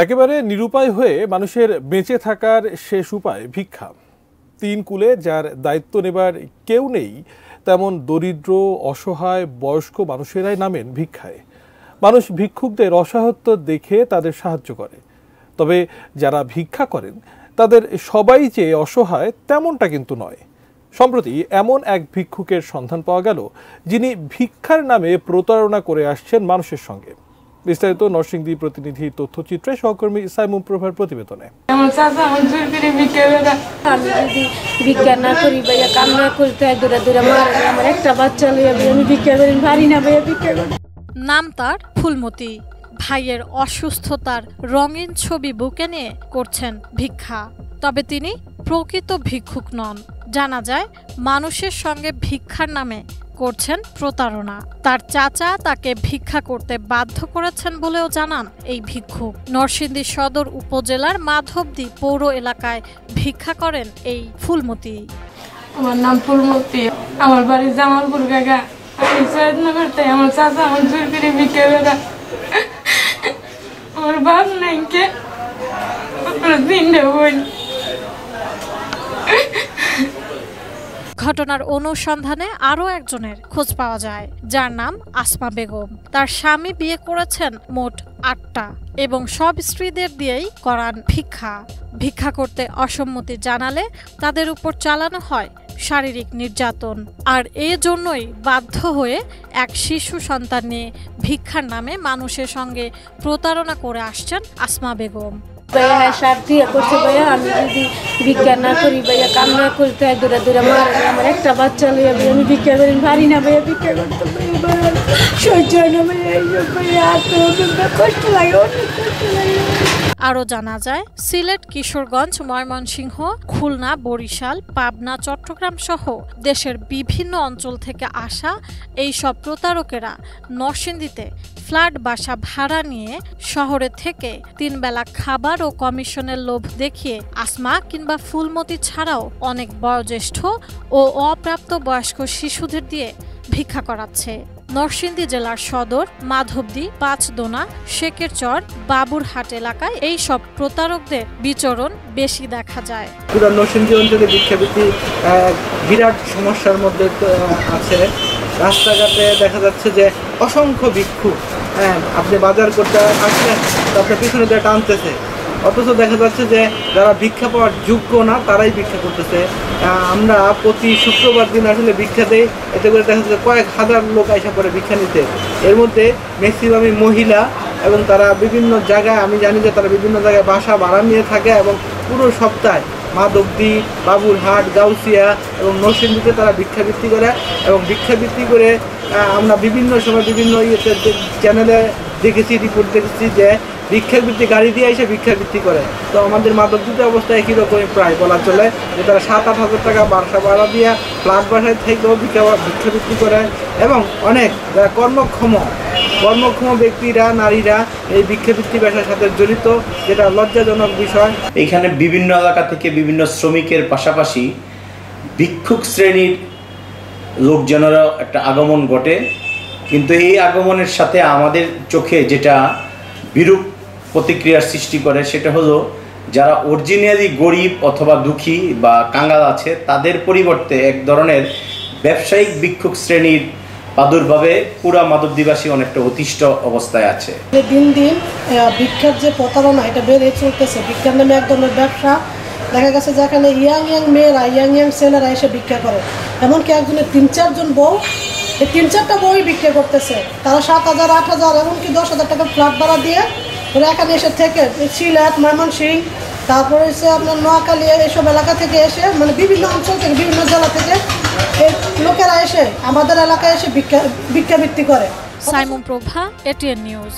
একেবারে নিরুপায় হয়ে মানুষের বেঁচে থাকার শেষ উপায় ভিক্ষা। তিন কুলে যার দায়িত্ব নেবার কেউ নেই, তেমন দরিদ্র অসহায় বয়স্ক মানুষেরাই নামেন ভিক্ষায়। মানুষ ভিক্ষুকদের অসহায়ত্ব দেখে তাদের সাহায্য করে, তবে যারা ভিক্ষা করেন তাদের সবাই যে অসহায় তেমনটা কিন্তু নয়। সম্প্রতি এমন এক ভিক্ষুকের সন্ধান পাওয়া গেল, যিনি ভিক্ষার নামে প্রতারণা করে আসছেন মানুষের সঙ্গে। বিস্তারিত নরসিংদী প্রতিনিধি তথ্যচিত্রে সহকর্মী সাইমুম প্রভার প্রতিবেদনে। আমি যদি ভিক্ষা না করি ভাইয়া, কাম না করতে হয়, দূরে দূরে মারে, আমার একটা বাচ্চা লইয়া আমি ভিক্ষা করি পারি না ভাইয়া, ভিক্ষা করি। নাম তার ফুলমতি। ভাইয়ের অসুস্থতার রঙিন ছবি বুকে নিয়ে করছেন ভিক্ষা। তবে তিনি প্রকৃত ভিক্ষুক নন। জানা যায় মানুষের সঙ্গে ভিক্ষার নামে করছেন প্রতারণা। তার চাচা তাকে ভিক্ষা করতে বাধ্য করেছেন বলেও জানান এই ভিক্ষুক। নরসিংদী সদর উপজেলার মাধবদী পৌর এলাকায় ভিক্ষা করেন এই ফুলমতি। আমার নাম ফুলমতি, আমার বাড়ি জামালপুর কাকা। আমি সৈয়দনগর, তাই আমার চাচা আমার জোর করে ভিক্ষা করে। আমার বাপ নাই, কে তিনটে বোন। ঘটনার অনুসন্ধানে আরও একজনের খোঁজ পাওয়া যায়, যার নাম আসমা বেগম। তার স্বামী বিয়ে করেছেন মোট ৮টা এবং সব স্ত্রীদের দিয়েই করান ভিক্ষা। ভিক্ষা করতে অসম্মতি জানালে তাদের উপর চালানো হয় শারীরিক নির্যাতন। আর এজন্যই বাধ্য হয়ে এক শিশু সন্তান নিয়ে ভিক্ষার নামে মানুষের সঙ্গে প্রতারণা করে আসছেন আসমা বেগম। ভাইয়া স্বার্থী করছে ভাইয়া, আমি যদি ভিক্ষা না করি ভাইয়া, কাম না করতে হয়, দূরে দূরে মারে, আমার একটা বাচ্চা লইয়া আমি ভিক্ষা করি পারি না ভাইয়া, ভিক্ষা করতে সহ্য হয় না ভাইয়া, এইসব ভাইয়া কষ্ট লাগে, অনেক কষ্ট লাগে। আরও জানা যায়, সিলেট, কিশোরগঞ্জ, ময়মনসিংহ, খুলনা, বরিশাল, পাবনা, চট্টগ্রাম সহ দেশের বিভিন্ন অঞ্চল থেকে আসা এই সব প্রতারকেরা নরসিংদীতে ফ্ল্যাট বাসা ভাড়া নিয়ে শহরে থেকে 3 বেলা খাবার ও কমিশনের লোভ দেখিয়ে আসমা কিংবা ফুলমতি ছাড়াও অনেক বয়োজ্যেষ্ঠ ও অপ্রাপ্ত বয়স্ক শিশুদের দিয়ে ভিক্ষা করাচ্ছে। নরসিংদী জেলার সদর, মাধবদী, পাঁচদোনা, শেকেরচর, বাবুরহাট এলাকায় এই সব প্রতারকদের বিচরণ বেশি দেখা যায়। পুরো নরসিংদী অঞ্চলে ভিক্ষাবৃত্তি বিরাট সমস্যার মধ্যে আছে। রাস্তাঘাটে দেখা যাচ্ছে যে অসংখ্য ভিক্ষুক, আপনি বাজার করতে আসলেন তো আপনার পিছনে দিয়ে টানতেছে, অথচ দেখা যাচ্ছে যে যারা ভিক্ষা পাওয়ার যোগ্য না তারাই ভিক্ষা করতেছে। আমরা প্রতি শুক্রবার দিন আসলে ভিক্ষা দেই, এতে করে দেখা যাচ্ছে কয়েক হাজার লোক আসা পড়ে ভিক্ষা নিতে। এর মধ্যে ম্যাক্সিমামই মহিলা, এবং তারা বিভিন্ন জায়গায়, আমি জানি যে তারা বিভিন্ন জায়গায় বাসা ভাড়া নিয়ে থাকে এবং পুরো সপ্তাহে মাধবদী, বাবুরহাট, গাউসিয়া এবং নরসিংদীতে তারা ভিক্ষাবৃত্তি করে। এবং ভিক্ষাবৃত্তি করে আমরা বিভিন্ন সময় বিভিন্ন চ্যানেলে দেখেছি, রিপোর্ট দেখেছি যে ভিক্ষাবৃত্তি গাড়ি দিয়ে এসে ভিক্ষাবৃত্তি করে। তো আমাদের মাধবদীতে অবস্থা একই রকমই প্রায় বলা চলে, যে তারা 7-8 হাজার টাকা বাসা ভাড়া দিয়ে ফ্ল্যাট বাসায় থেকেও ভিক্ষাবৃত্তি করে। এবং অনেক যারা কর্মক্ষম ব্যক্তিরা, নারীরা এই ভিক্ষাবৃত্তি ব্যবসার সাথে জড়িত, যেটা লজ্জাজনক বিষয়। এখানে বিভিন্ন এলাকা থেকে বিভিন্ন শ্রমিকের পাশাপাশি ভিক্ষুক শ্রেণীর লোকজনেরও একটা আগমন ঘটে। কিন্তু এই আগমনের সাথে আমাদের চোখে যেটা বিরূপ প্রতিক্রিয়ার সৃষ্টি করে, সেটা হলো যারা অরিজিনালি গরিব অথবা দুঃখী বা কাঙ্গাল আছে, তাদের পরিবর্তে এক ধরনের ব্যবসায়িক ভিক্ষুক শ্রেণীর প্রাদুর্ভাবে পুরা মাধবদীবাসী অনেকটা অতিষ্ঠ অবস্থায় আছে। দিন দিন ভিক্ষার যে প্রতারণা, এটা বেড়ে চলতেছে। ভিক্ষার নামে এক ধরনের ব্যবসা দেখা গেছে, যেখানে ইয়াং মেয়েরা, ইয়াং ছেলেরা এসে ভিক্ষা করে। এমনকি একজনের 3-4 জন বউ, এই 3-4টা বউই ভিক্ষা করতেছে। তারা 7,000, 8,000, এমনকি 10,000 টাকা ফ্ল্যাট ভাড়া দিয়ে ওরা এখানে এসে থেকে সিলেট, ময়মনসিংহ, তারপরে হচ্ছে আপনার নোয়াখালী, এইসব এলাকা থেকে এসে, মানে বিভিন্ন অঞ্চল থেকে, বিভিন্ন জেলা থেকে এই লোকেরা এসে আমাদের এলাকায় এসে ভিক্ষাবৃত্তি করে। সাইমুম প্রভা, এটিএন নিউজ।